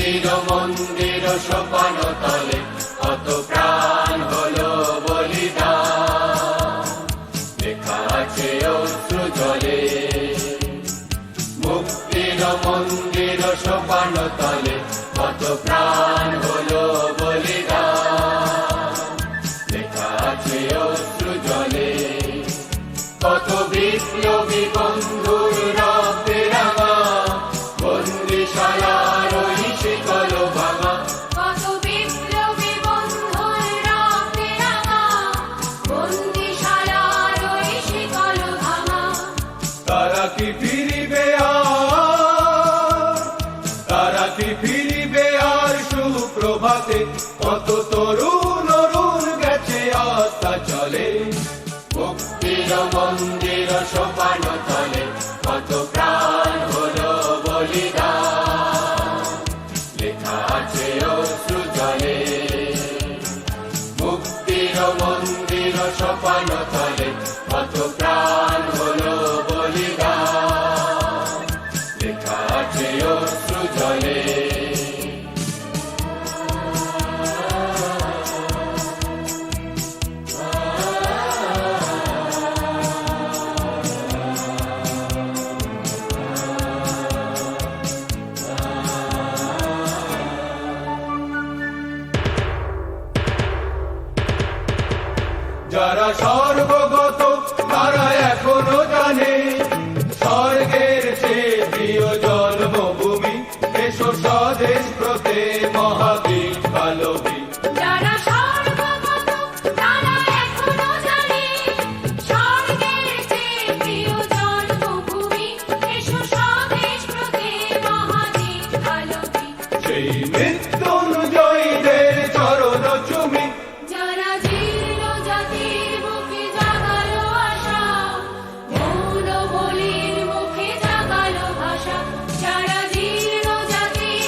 মুক্তির মন্দির সোপান তলে কত প্রাণ হলো বলিদান, লেখা আছে অশ্রু জলে। মুক্তির মন্দির সোপান তলে কত প্রাণ হলো বলিদান, লেখা আছে অশ্রু জলে। কত বিপ্লবী বন্ধুর রক্তে রাঙা বন্দিশালার ওই শিকল ভাঙা, কত বিপ্লবী বন্ধুর রক্তে রাঙা বন্দিশালার ওই শিকল ভাঙা। তারা কি ফিরিবে আর, তারা কি ফিরিবে আর সুপ্রভাতে? কত তরুণ অরুণ গেছে আত্মা চলে। মুক্তির মন্দির সোপান তলে কত প্রাণ হলো বলিদান, লেখা আছে অশ্রু জলে। মুক্তির মন্দির সোপান তলে কত প্রাণ হলো বলিদান, লেখা আছে অশ্রু জলে। যারা সর্বগত তারা এখনো জানে স্বর্গের চেয়ে প্রিয় জন্মভূমি, এসো স্বদেশ ব্রতে মহাবীর কালবী। যারা সর্বগত তারা এখনো জানে স্বর্গের চেয়ে প্রিয় জন্মভূমি, এসো স্বদেশ ব্রতে মহাবীর কালবী। সেই